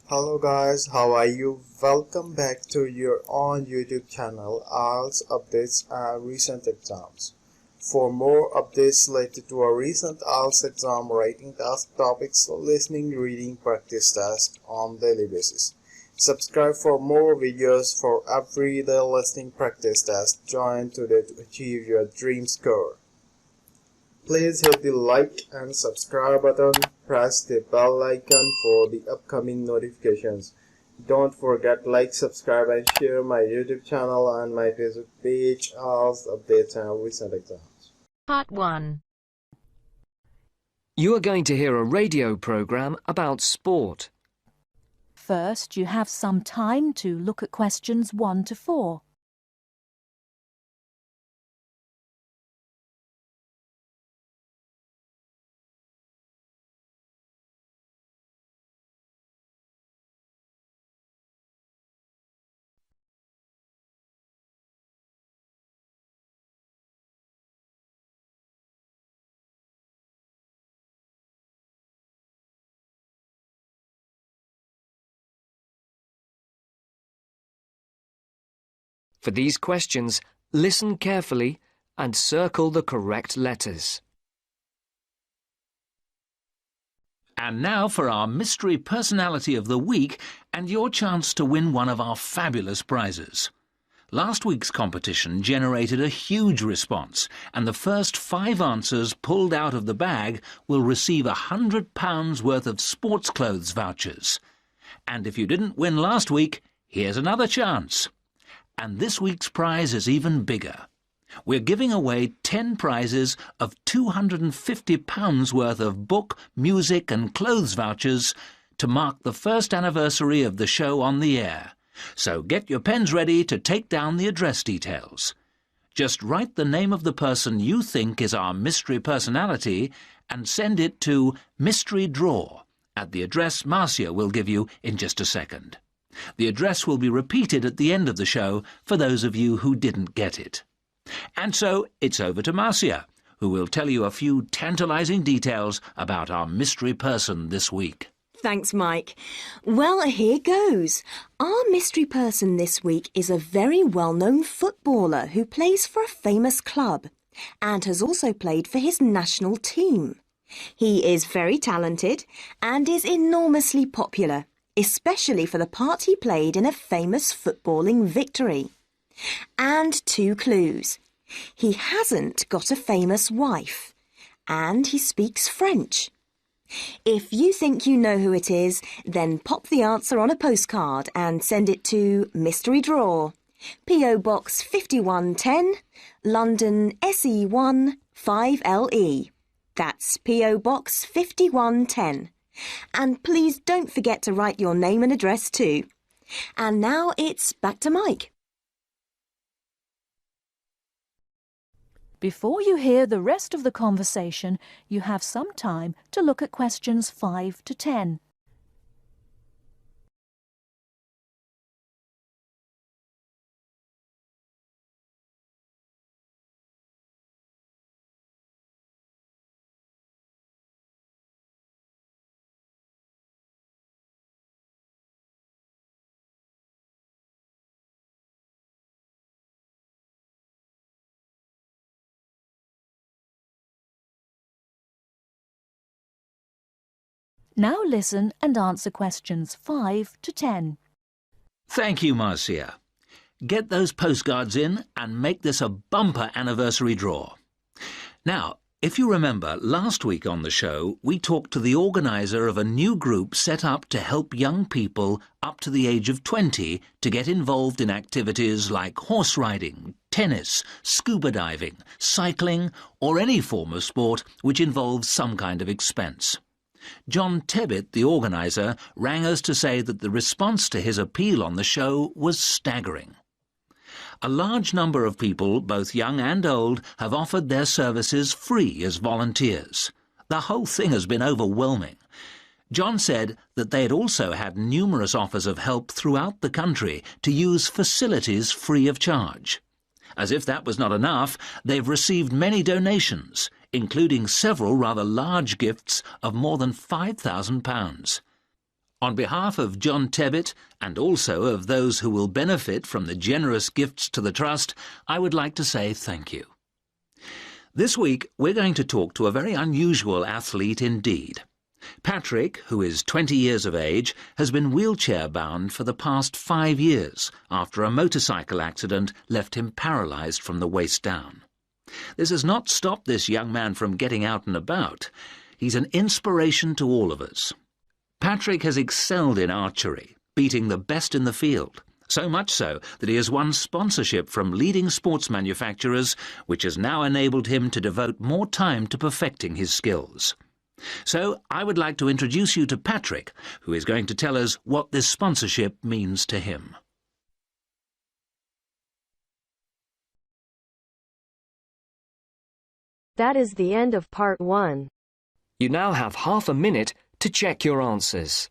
Hello guys, how are you? Welcome back to your own YouTube channel, IELTS Updates and Recent Exams. For more updates related to our recent IELTS exam writing task topics, listening, reading, practice test on daily basis. Subscribe for more videos for everyday listening practice test. Join today to achieve your dream score. Please hit the like and subscribe button. Press the bell icon for the upcoming notifications. Don't forget like, subscribe and share my YouTube channel and my Facebook page, IELTS Updates and Recent Exams. Part 1. You are going to hear a radio program about sport. First, you have some time to look at questions 1 to 4. For these questions, listen carefully and circle the correct letters. And now for our Mystery Personality of the Week and your chance to win one of our fabulous prizes. Last week's competition generated a huge response, and the first 5 answers pulled out of the bag will receive £100 worth of sports clothes vouchers. And if you didn't win last week, here's another chance. And this week's prize is even bigger. We're giving away 10 prizes of £250 worth of book, music and clothes vouchers to mark the first anniversary of the show on the air. So get your pens ready to take down the address details. Just write the name of the person you think is our mystery personality and send it to Mystery Draw at the address Marcia will give you in just a second. The address will be repeated at the end of the show for those of you who didn't get it. And so it's over to Marcia, who will tell you a few tantalizing details about our mystery person this week. Thanks, Mike. Well, here goes. Our mystery person this week is a very well-known footballer who plays for a famous club and has also played for his national team. He is very talented and is enormously popular, especially for the part he played in a famous footballing victory. And 2 clues. He hasn't got a famous wife, and he speaks French. If you think you know who it is, then pop the answer on a postcard and send it to Mystery Draw, P.O. Box 5110, London SE1 5LE. That's P.O. Box 5110. And please don't forget to write your name and address too. And now it's back to Mike. Before you hear the rest of the conversation, you have some time to look at questions 5 to 10. Now listen and answer questions 5 to 10. Thank you, Marcia. Get those postcards in and make this a bumper anniversary draw. Now, if you remember, last week on the show, we talked to the organiser of a new group set up to help young people up to the age of 20 to get involved in activities like horse riding, tennis, scuba diving, cycling, or any form of sport which involves some kind of expense. John Tebbit, the organiser, rang us to say that the response to his appeal on the show was staggering. A large number of people, both young and old, have offered their services free as volunteers. The whole thing has been overwhelming. John said that they had also had numerous offers of help throughout the country to use facilities free of charge. As if that was not enough, they've received many donations, including several rather large gifts of more than £5,000. On behalf of John Tebbit and also of those who will benefit from the generous gifts to the Trust, I would like to say thank you. This week we're going to talk to a very unusual athlete indeed. Patrick, who is 20 years of age, has been wheelchair-bound for the past 5 years after a motorcycle accident left him paralysed from the waist down. This has not stopped this young man from getting out and about. He's an inspiration to all of us. Patrick has excelled in archery, beating the best in the field, so much so that he has won sponsorship from leading sports manufacturers, which has now enabled him to devote more time to perfecting his skills. So I would like to introduce you to Patrick, who is going to tell us what this sponsorship means to him. That is the end of part 1. You now have half a minute to check your answers.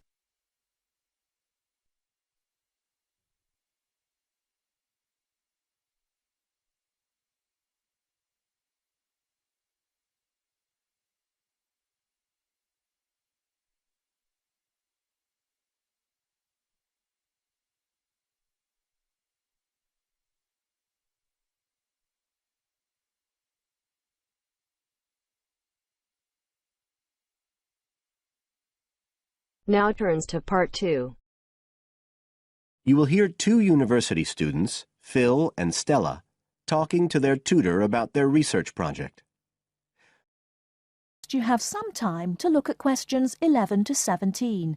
Now turns to part 2. You will hear 2 university students, Phil and Stella, talking to their tutor about their research project. You have some time to look at questions 11 to 17.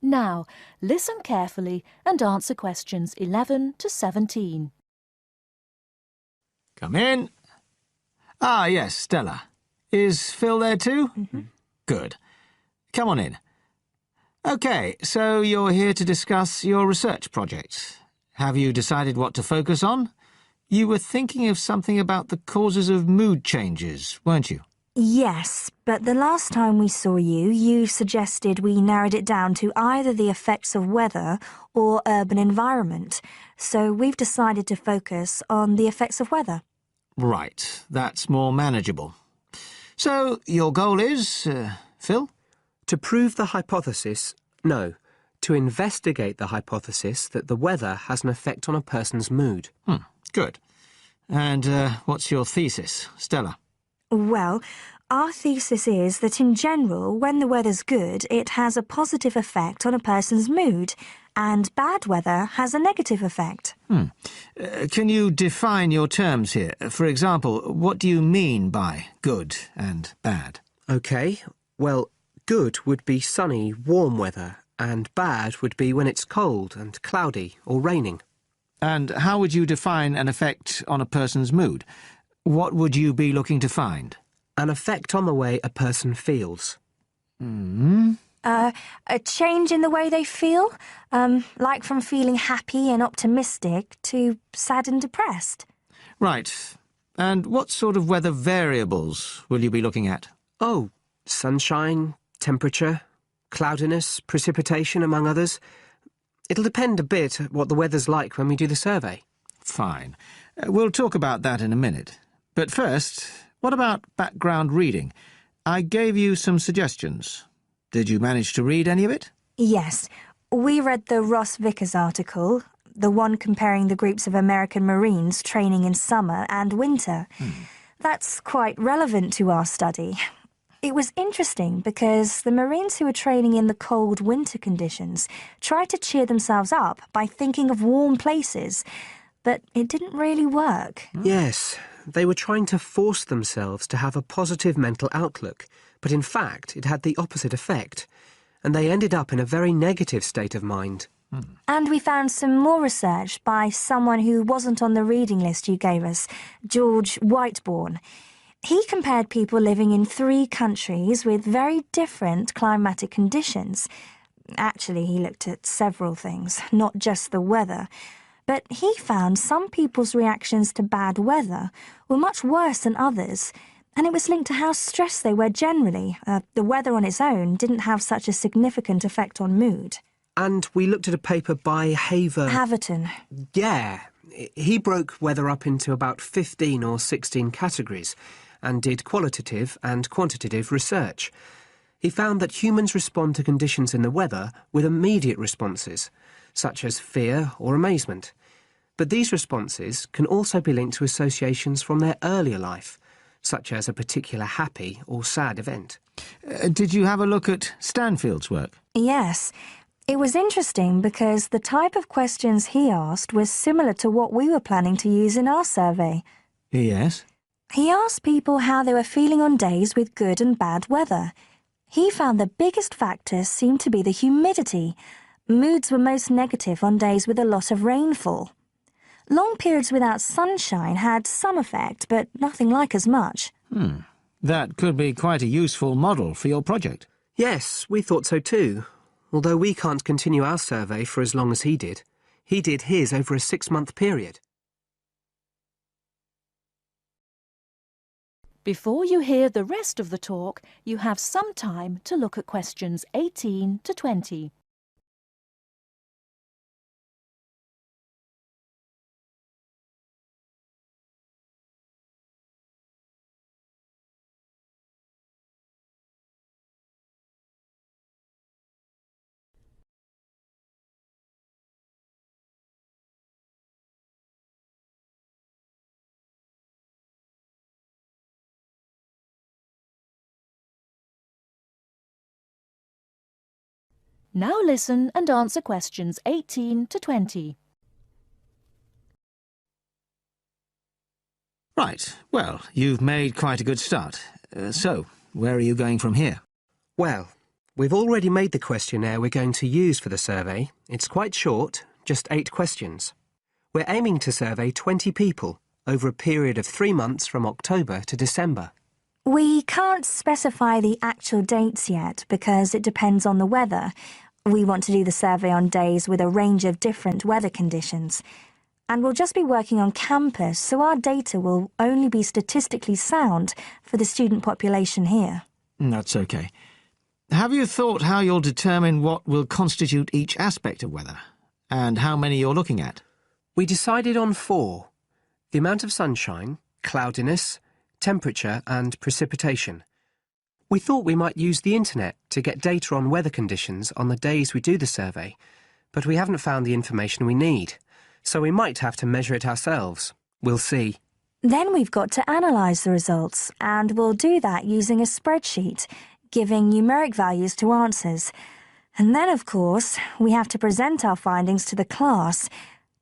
Now, listen carefully and answer questions 11 to 17. Come in. Ah, yes, Stella. Is Phil there too? Good. Come on in. OK, so you're here to discuss your research project. Have you decided what to focus on? You were thinking of something about the causes of mood changes, weren't you? Yes, but the last time we saw you, you suggested we narrowed it down to either the effects of weather or urban environment. So we've decided to focus on the effects of weather. Right, that's more manageable. So your goal is, Phil? To prove the hypothesis, no, to investigate the hypothesis that the weather has an effect on a person's mood. Good. And what's your thesis, Stella? Well, our thesis is that in general, when the weather's good, it has a positive effect on a person's mood, and bad weather has a negative effect. Can you define your terms here? For example, what do you mean by good and bad? OK, well, good would be sunny, warm weather, and bad would be when it's cold and cloudy or raining. And how would you define an effect on a person's mood? What would you be looking to find? An effect on the way a person feels. A change in the way they feel, like from feeling happy and optimistic to sad and depressed. Right. And what sort of weather variables will you be looking at? Oh, sunshine, temperature, cloudiness, precipitation, among others. It'll depend a bit what the weather's like when we do the survey. Fine. We'll talk about that in a minute. But first, what about background reading? I gave you some suggestions. Did you manage to read any of it? Yes. We read the Ross Vickers article, the one comparing the groups of American Marines training in summer and winter. That's quite relevant to our study. It was interesting because the Marines who were training in the cold winter conditions tried to cheer themselves up by thinking of warm places, but it didn't really work. Yes, they were trying to force themselves to have a positive mental outlook, but in fact it had the opposite effect, and they ended up in a very negative state of mind. And we found some more research by someone who wasn't on the reading list you gave us, George Whiteborn. He compared people living in 3 countries with very different climatic conditions. Actually, he looked at several things, not just the weather. But he found some people's reactions to bad weather were much worse than others, and it was linked to how stressed they were generally. The weather on its own didn't have such a significant effect on mood. And we looked at a paper by Haverton. Yeah, he broke weather up into about 15 or 16 categories and did qualitative and quantitative research. He found that humans respond to conditions in the weather with immediate responses, such as fear or amazement. But these responses can also be linked to associations from their earlier life, such as a particular happy or sad event. Did you have a look at Stanfield's work? Yes. It was interesting because the type of questions he asked was similar to what we were planning to use in our survey. Yes? He asked people how they were feeling on days with good and bad weather. He found the biggest factors seemed to be the humidity. Moods were most negative on days with a lot of rainfall. Long periods without sunshine had some effect, but nothing like as much. That could be quite a useful model for your project. Yes, we thought so too. Although we can't continue our survey for as long as he did. He did his over a 6-month period. Before you hear the rest of the talk, you have some time to look at questions 18 to 20. Now listen and answer questions 18 to 20. Right. Well, you've made quite a good start. So, where are you going from here? Well, we've already made the questionnaire we're going to use for the survey. It's quite short, just 8 questions. We're aiming to survey 20 people over a period of 3 months from October to December. We can't specify the actual dates yet because it depends on the weather. We want to do the survey on days with a range of different weather conditions. And we'll just be working on campus, so our data will only be statistically sound for the student population here. That's okay. Have you thought how you'll determine what will constitute each aspect of weather, and how many you're looking at? We decided on 4. The amount of sunshine, cloudiness, temperature and precipitation. We thought we might use the internet to get data on weather conditions on the days we do the survey, but we haven't found the information we need, so we might have to measure it ourselves. We'll see. Then we've got to analyse the results, and we'll do that using a spreadsheet, giving numeric values to answers. And then, of course, we have to present our findings to the class,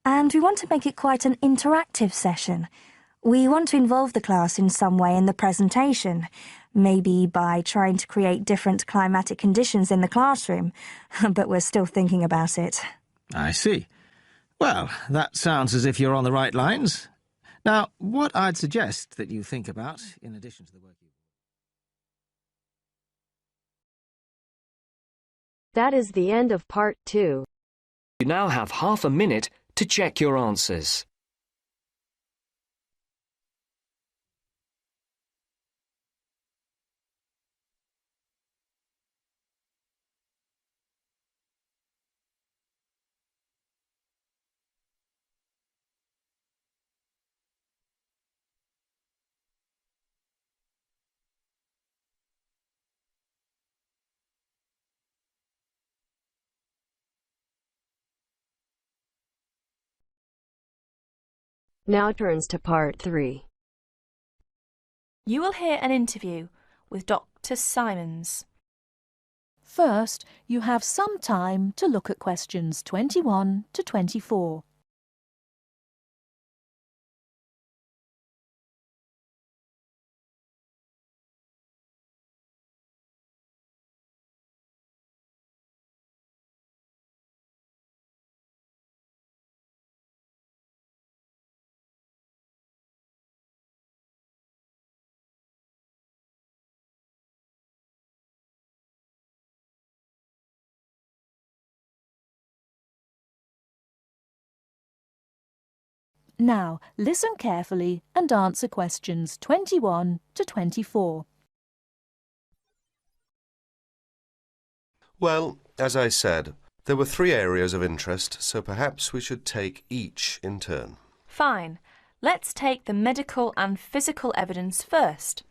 and we want to make it quite an interactive session. We want to involve the class in some way in the presentation, maybe by trying to create different climatic conditions in the classroom, but we're still thinking about it. I see. Well, that sounds as if you're on the right lines. Now, what I'd suggest that you think about, in addition to the work you... That is the end of part 2. You now have half a minute to check your answers. Now turns to part 3. You will hear an interview with Dr. Simons. First, you have some time to look at questions 21 to 24. Now, listen carefully and answer questions 21 to 24. Well, as I said, there were 3 areas of interest, so perhaps we should take each in turn. Fine. Let's take the medical and physical evidence first.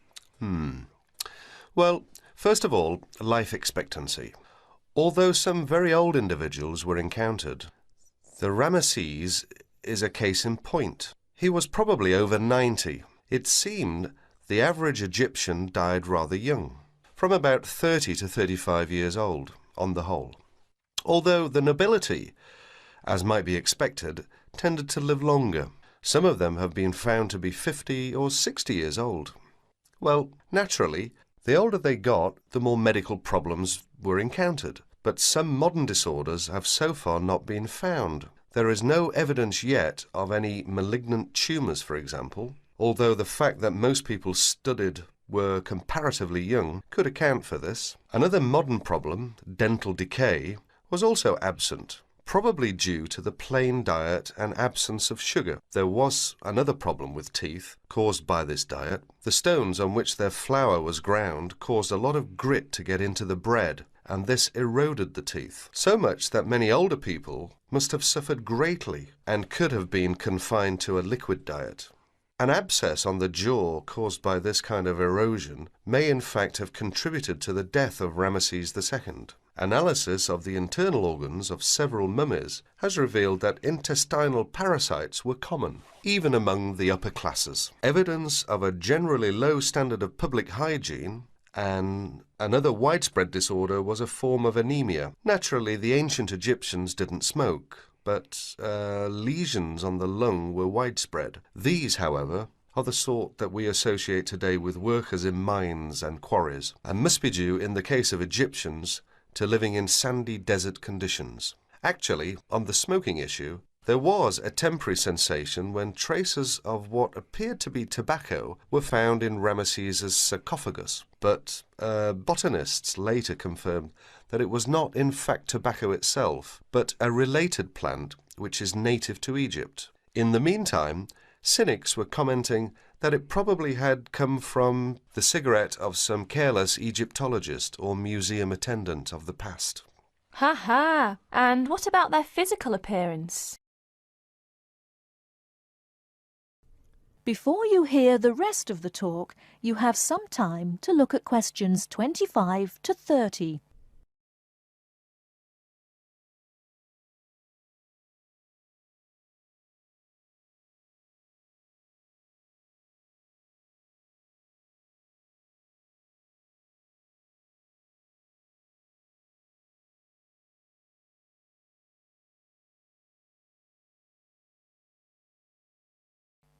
Well, first of all, life expectancy. Although some very old individuals were encountered, the Ramesses is a case in point. He was probably over 90. It seemed the average Egyptian died rather young, from about 30 to 35 years old, on the whole. Although the nobility, as might be expected, tended to live longer. Some of them have been found to be 50 or 60 years old. Well, naturally, the older they got, the more medical problems were encountered. But some modern disorders have so far not been found. There is no evidence yet of any malignant tumours, for example, although the fact that most people studied were comparatively young could account for this. Another modern problem, dental decay, was also absent, probably due to the plain diet and absence of sugar. There was another problem with teeth caused by this diet. The stones on which their flour was ground caused a lot of grit to get into the bread, and this eroded the teeth, so much that many older people must have suffered greatly and could have been confined to a liquid diet. An abscess on the jaw caused by this kind of erosion may in fact have contributed to the death of Ramesses II. Analysis of the internal organs of several mummies has revealed that intestinal parasites were common, even among the upper classes. Evidence of a generally low standard of public hygiene and another widespread disorder was a form of anemia. Naturally, the ancient Egyptians didn't smoke, but lesions on the lung were widespread. These, however, are the sort that we associate today with workers in mines and quarries, and must be due, in the case of Egyptians, to living in sandy desert conditions. Actually, on the smoking issue, there was a temporary sensation when traces of what appeared to be tobacco were found in Ramesses' sarcophagus, but botanists later confirmed that it was not in fact tobacco itself, but a related plant which is native to Egypt. In the meantime, cynics were commenting that it probably had come from the cigarette of some careless Egyptologist or museum attendant of the past. Ha ha! And what about their physical appearance? Before you hear the rest of the talk, you have some time to look at questions 25 to 30.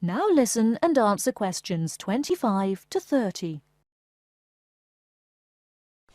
Now listen and answer questions 25 to 30.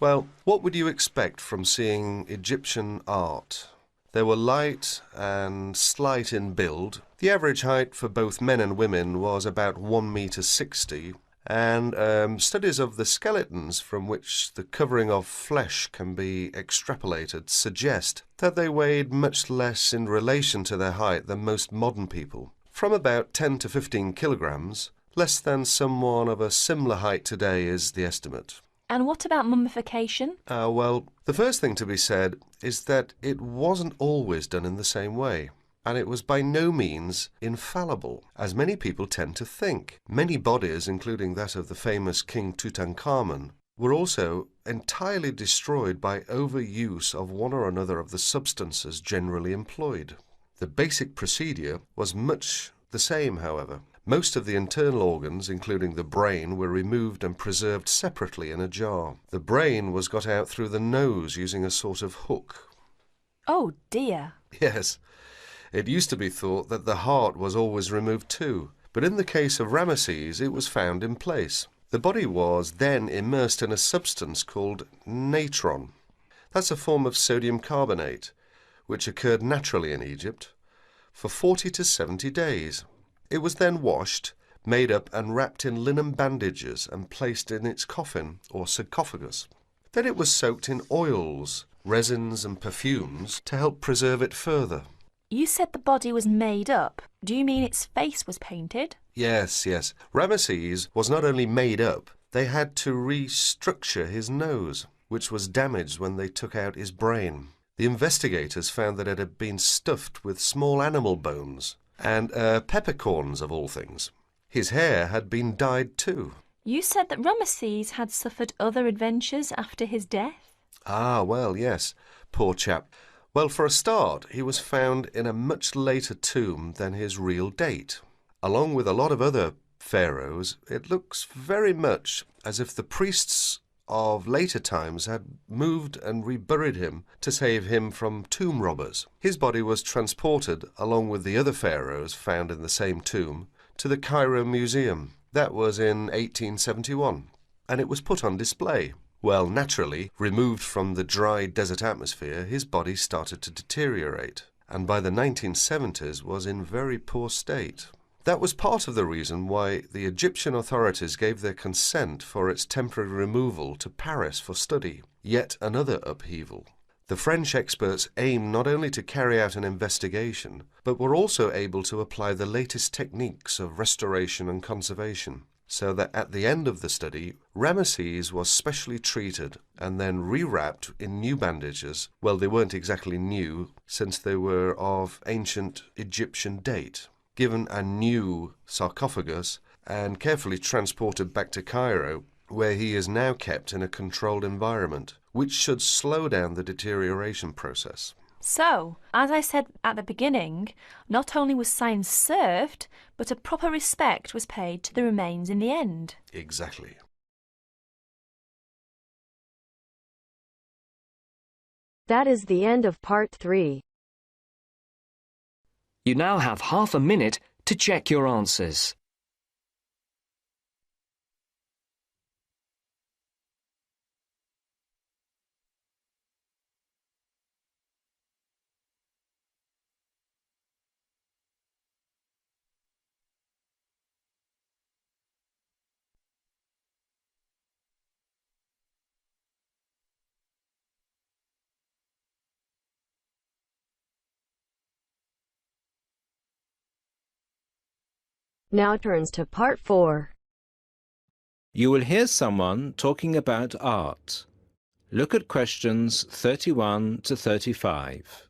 Well, what would you expect from seeing Egyptian art? They were light and slight in build. The average height for both men and women was about 1.60 meters, and studies of the skeletons from which the covering of flesh can be extrapolated suggest that they weighed much less in relation to their height than most modern people. From about 10 to 15 kilograms, less than someone of a similar height today is the estimate. And what about mummification? Well, the first thing to be said is that it wasn't always done in the same way, and it was by no means infallible, as many people tend to think. Many bodies, including that of the famous King Tutankhamun, were also entirely destroyed by overuse of one or another of the substances generally employed. The basic procedure was much the same, however. Most of the internal organs, including the brain, were removed and preserved separately in a jar. The brain was got out through the nose using a sort of hook. Oh dear. Yes, it used to be thought that the heart was always removed too, but in the case of Ramesses it was found in place. The body was then immersed in a substance called natron. That's a form of sodium carbonate, which occurred naturally in Egypt, for 40 to 70 days. It was then washed, made up and wrapped in linen bandages and placed in its coffin or sarcophagus. Then it was soaked in oils, resins and perfumes to help preserve it further. You said the body was made up. Do you mean its face was painted? Yes. Ramesses was not only made up, they had to restructure his nose, which was damaged when they took out his brain. The investigators found that it had been stuffed with small animal bones and peppercorns of all things. His hair had been dyed too. You said that Ramesses had suffered other adventures after his death? Ah, well, yes. Poor chap. Well, for a start, he was found in a much later tomb than his real date. Along with a lot of other pharaohs, it looks very much as if the priests of later times had moved and reburied him to save him from tomb robbers. His body was transported, along with the other pharaohs found in the same tomb, to the Cairo Museum. That was in 1871, and it was put on display. Well, naturally, removed from the dry desert atmosphere, his body started to deteriorate, and by the 1970s was in very poor state. That was part of the reason why the Egyptian authorities gave their consent for its temporary removal to Paris for study, yet another upheaval. The French experts aimed not only to carry out an investigation, but were also able to apply the latest techniques of restoration and conservation, so that at the end of the study, Ramesses was specially treated and then rewrapped in new bandages. Well, they weren't exactly new, since they were of ancient Egyptian date, given a new sarcophagus and carefully transported back to Cairo, where he is now kept in a controlled environment, which should slow down the deterioration process. So, as I said at the beginning, not only was science served, but a proper respect was paid to the remains in the end. Exactly. That is the end of part 3. You now have half a minute to check your answers. Now turns to part 4. You will hear someone talking about art. Look at questions 31 to 35.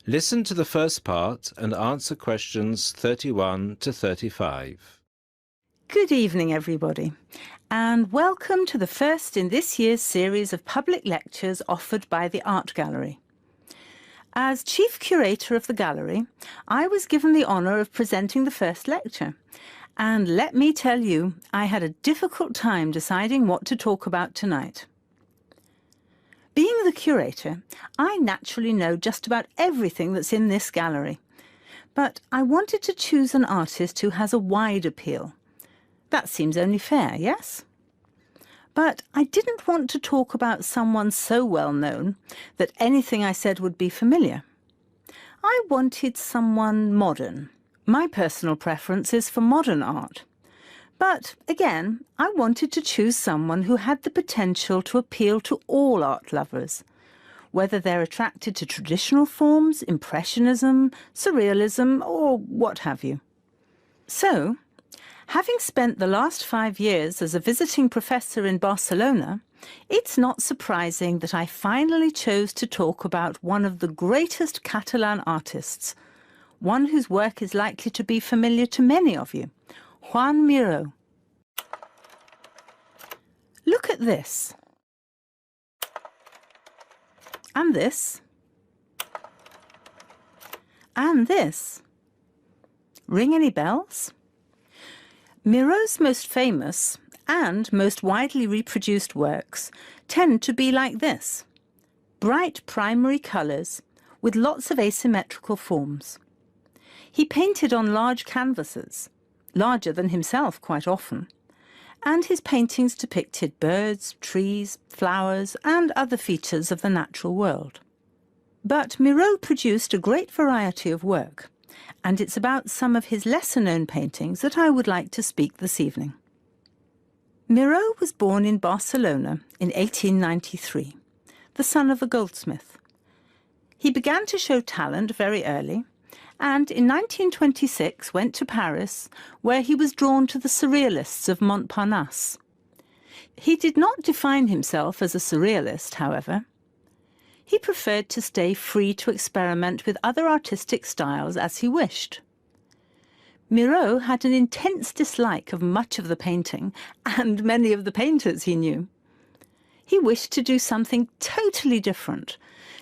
Listen to the first part and answer questions 31 to 35. Good evening, everybody, and welcome to the first in this year's series of public lectures offered by the Art Gallery. As Chief Curator of the Gallery, I was given the honour of presenting the first lecture, and let me tell you, I had a difficult time deciding what to talk about tonight. Being the curator, I naturally know just about everything that's in this gallery, but I wanted to choose an artist who has a wide appeal. That seems only fair, yes? But I didn't want to talk about someone so well known that anything I said would be familiar. I wanted someone modern. My personal preference is for modern art. But, again, I wanted to choose someone who had the potential to appeal to all art lovers, whether they're attracted to traditional forms, Impressionism, Surrealism, or what have you. So, having spent the last 5 years as a visiting professor in Barcelona, it's not surprising that I finally chose to talk about one of the greatest Catalan artists, one whose work is likely to be familiar to many of you, Joan Miró. Look at this. And this. And this. Ring any bells? Miró's most famous and most widely reproduced works tend to be like this. Bright primary colours with lots of asymmetrical forms. He painted on large canvases, larger than himself quite often, and his paintings depicted birds, trees, flowers, and other features of the natural world. But Miro produced a great variety of work, and it's about some of his lesser-known paintings that I would like to speak this evening. Miro was born in Barcelona in 1893, the son of a goldsmith. He began to show talent very early, and in 1926 went to Paris, where he was drawn to the Surrealists of Montparnasse. He did not define himself as a Surrealist, however. He preferred to stay free to experiment with other artistic styles as he wished. Miro had an intense dislike of much of the painting and many of the painters he knew. He wished to do something totally different,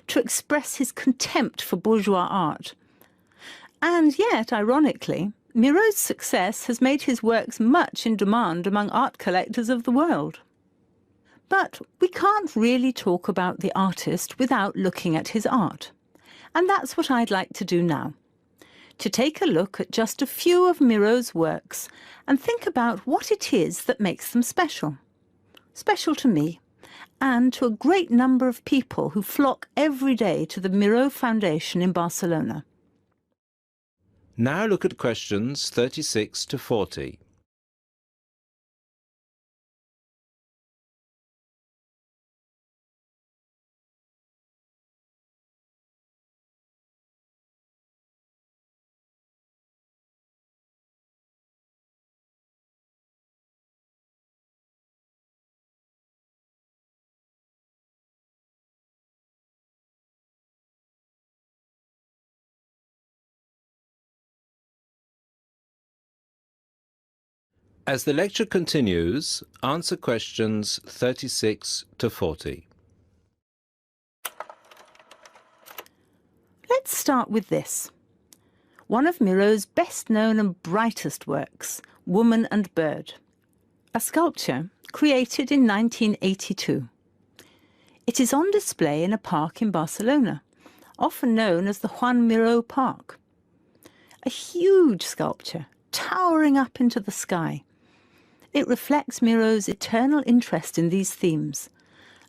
to express his contempt for bourgeois art. And yet, ironically, Miro's success has made his works much in demand among art collectors of the world. But we can't really talk about the artist without looking at his art. And that's what I'd like to do now. To take a look at just a few of Miro's works and think about what it is that makes them special. Special to me, and to a great number of people who flock every day to the Miro Foundation in Barcelona. Now look at questions 36 to 40. As the lecture continues, answer questions 36 to 40. Let's start with this. One of Miro's best-known and brightest works, Woman and Bird. A sculpture created in 1982. It is on display in a park in Barcelona, often known as the Juan Miró Park. A huge sculpture, towering up into the sky. It reflects Miro's eternal interest in these themes,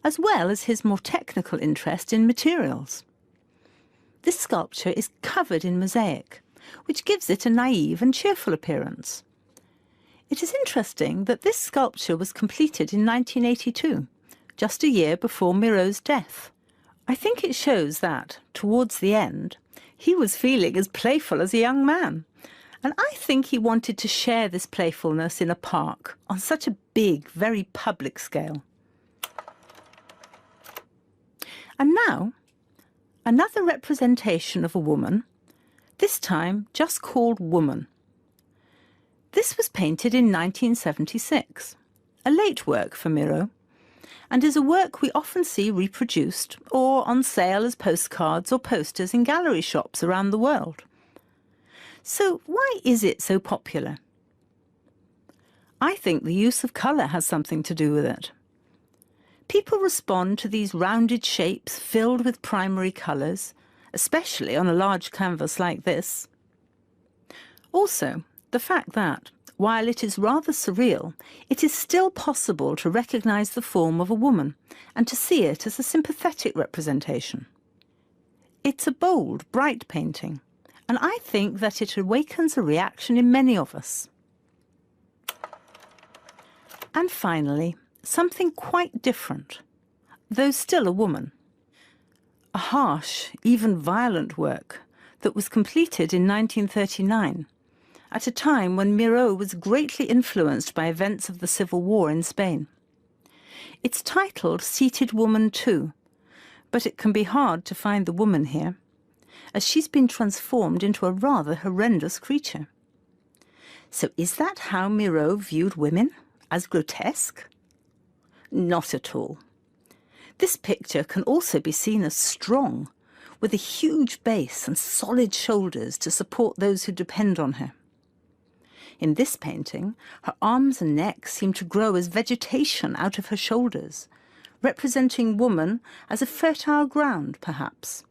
as well as his more technical interest in materials. This sculpture is covered in mosaic, which gives it a naive and cheerful appearance. It is interesting that this sculpture was completed in 1982, just a year before Miro's death. I think it shows that, towards the end, he was feeling as playful as a young man. And I think he wanted to share this playfulness in a park on such a big, very public scale. And now, another representation of a woman, this time just called Woman. This was painted in 1976, a late work for Miro, and is a work we often see reproduced or on sale as postcards or posters in gallery shops around the world. So why is it so popular? I think the use of colour has something to do with it. People respond to these rounded shapes filled with primary colours, especially on a large canvas like this. Also, the fact that, while it is rather surreal, it is still possible to recognise the form of a woman and to see it as a sympathetic representation. It's a bold, bright painting, and I think that it awakens a reaction in many of us. And finally, something quite different, though still a woman. A harsh, even violent work that was completed in 1939, at a time when Miro was greatly influenced by events of the Civil War in Spain. It's titled Seated Woman 2, but it can be hard to find the woman here, as she's been transformed into a rather horrendous creature. So is that how Miro viewed women? As grotesque? Not at all. This picture can also be seen as strong, with a huge base and solid shoulders to support those who depend on her. In this painting, her arms and neck seem to grow as vegetation out of her shoulders, representing woman as a fertile ground, perhaps.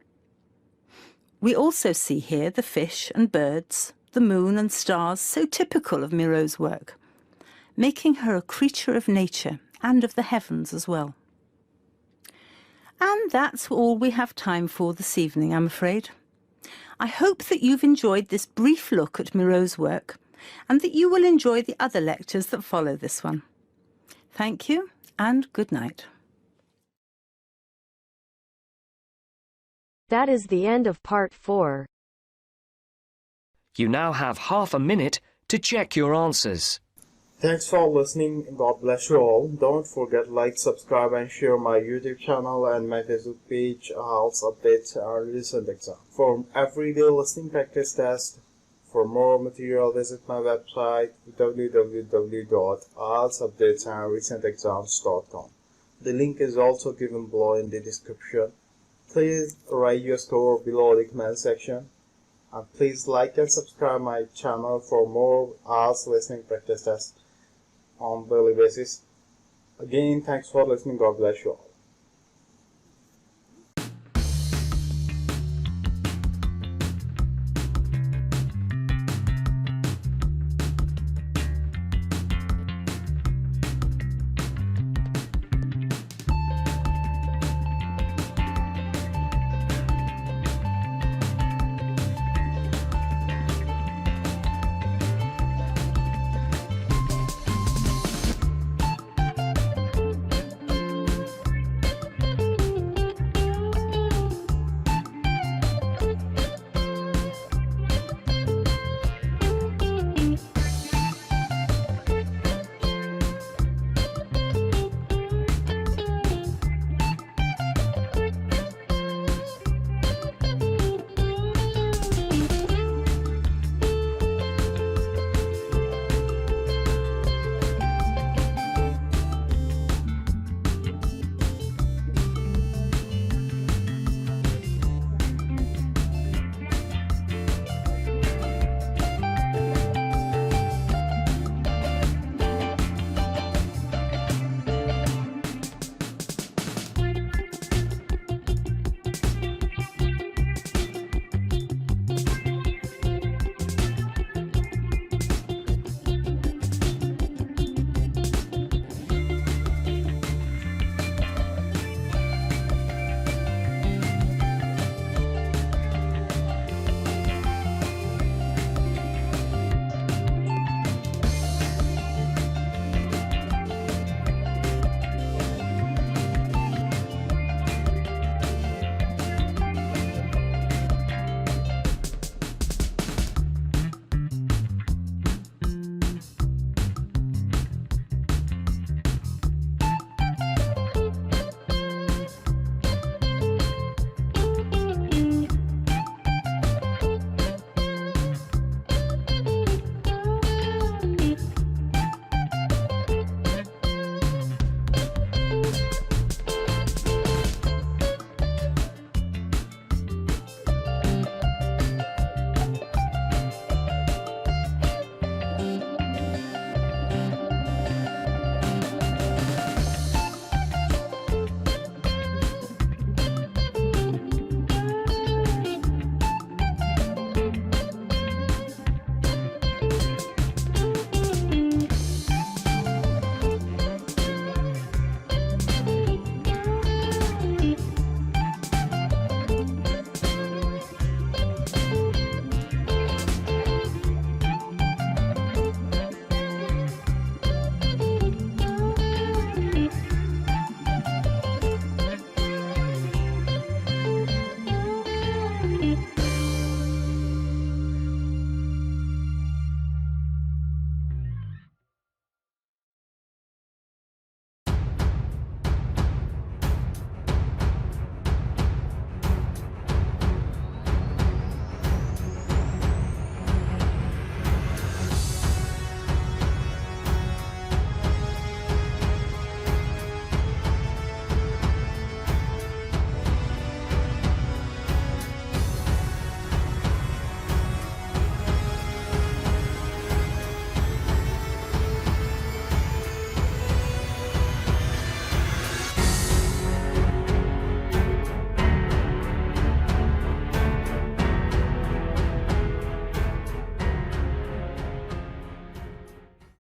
We also see here the fish and birds, the moon and stars, so typical of Miro's work, making her a creature of nature and of the heavens as well. And that's all we have time for this evening, I'm afraid. I hope that you've enjoyed this brief look at Miro's work and that you will enjoy the other lectures that follow this one. Thank you and good night. That is the end of part 4. You now have half a minute to check your answers. Thanks for listening. God bless you all. Don't forget like, subscribe and share my YouTube channel and my Facebook page, IELTS Updates and Recent Exam. For everyday listening practice test, for more material visit my website www.ieltsupdatesandrecentexams.com. The link is also given below in the description. Please write your score below the comment section. And please like and subscribe my channel for more IELTS listening practice tests on daily basis. Again, thanks for listening. God bless you all.